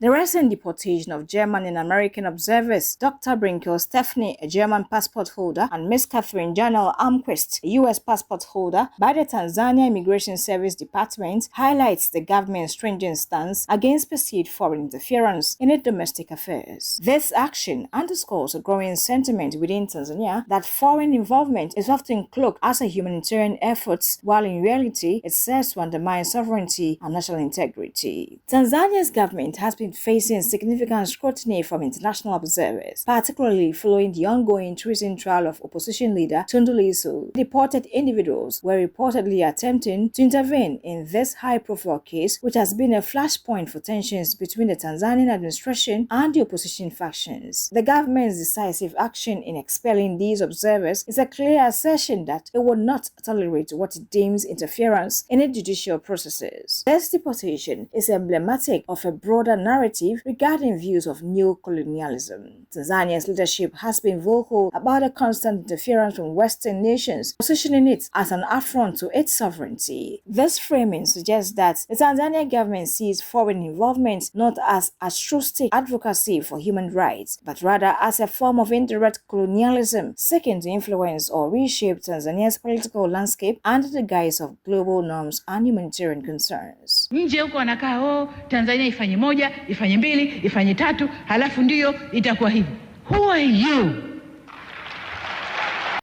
The recent deportation of German and American observers Dr. Brinkel Stefanie, a German passport holder, and Ms. Catherine Janel Almquist, a U.S. passport holder, by the Tanzania Immigration Service Department highlights the government's stringent stance against perceived foreign interference in its domestic affairs. This action underscores a growing sentiment within Tanzania that foreign involvement is often cloaked as a humanitarian effort, while in reality it serves to undermine sovereignty and national integrity. Tanzania's government has been facing significant scrutiny from international observers, particularly following the ongoing treason trial of opposition leader Tundu Lissu. Deported individuals were reportedly attempting to intervene in this high-profile case, which has been a flashpoint for tensions between the Tanzanian administration and the opposition factions. The government's decisive action in expelling these observers is a clear assertion that it will not tolerate what it deems interference in its judicial processes. This deportation is emblematic of a broader narrative regarding views of neo-colonialism. Tanzania's leadership has been vocal about the constant interference from Western nations, positioning it as an affront to its sovereignty. This framing suggests that the Tanzanian government sees foreign involvement not as altruistic advocacy for human rights, but rather as a form of indirect colonialism seeking to influence or reshape Tanzania's political landscape under the guise of global norms and humanitarian concerns. Nje huko wanakaa Tanzania ifanye moja, ifanye mbili, ifanye tatu, halafu ndio itakuwa hivi. Who are you?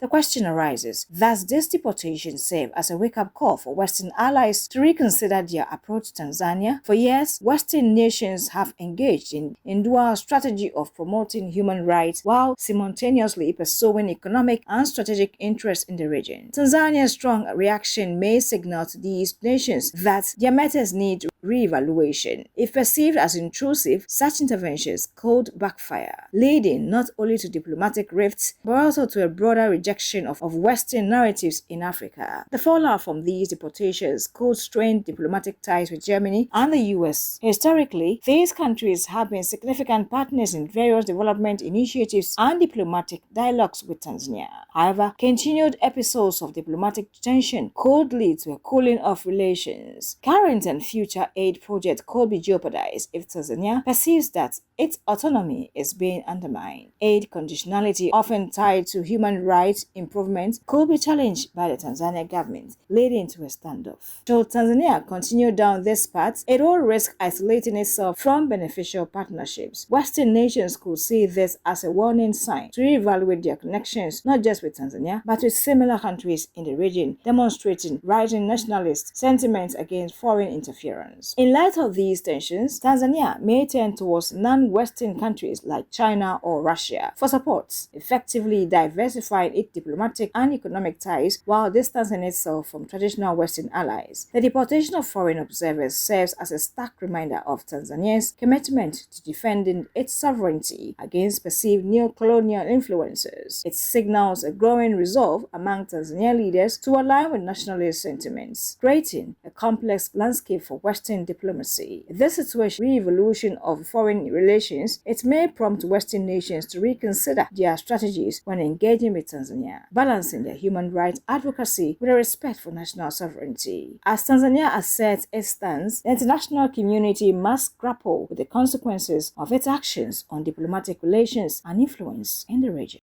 The question arises, does this deportation serve as a wake-up call for Western allies to reconsider their approach to Tanzania? For years, Western nations have engaged in dual strategy of promoting human rights while simultaneously pursuing economic and strategic interests in the region. Tanzania's strong reaction may signal to these nations that their methods need re-evaluation. If perceived as intrusive, such interventions could backfire, leading not only to diplomatic rifts but also to a broader rejection of Western narratives in Africa. The fallout from these deportations could strain diplomatic ties with Germany and the US. Historically, these countries have been significant partners in various development initiatives and diplomatic dialogues with Tanzania. However, continued episodes of diplomatic tension could lead to a cooling of relations. Current and future aid projects could be jeopardized if Tanzania perceives that its autonomy is being undermined. Aid conditionality, often tied to human rights improvement, could be challenged by the Tanzania government, leading to a standoff. Should Tanzania continue down this path, it will risk isolating itself from beneficial partnerships. Western nations could see this as a warning sign to reevaluate their connections not just with Tanzania, but with similar countries in the region, demonstrating rising nationalist sentiments against foreign interference. In light of these tensions, Tanzania may turn towards non-Western countries like China or Russia for support, effectively diversifying its diplomatic and economic ties while distancing itself from traditional Western allies. The deportation of foreign observers serves as a stark reminder of Tanzania's commitment to defending its sovereignty against perceived neo-colonial influences. It signals a growing resolve among Tanzanian leaders to align with nationalist sentiments, creating a complex landscape for Western diplomacy. This situation re-evolution of foreign relations, it may prompt Western nations to reconsider their strategies when engaging with Tanzania, balancing their human rights advocacy with a respect for national sovereignty. As Tanzania asserts its stance, the international community must grapple with the consequences of its actions on diplomatic relations and influence in the region.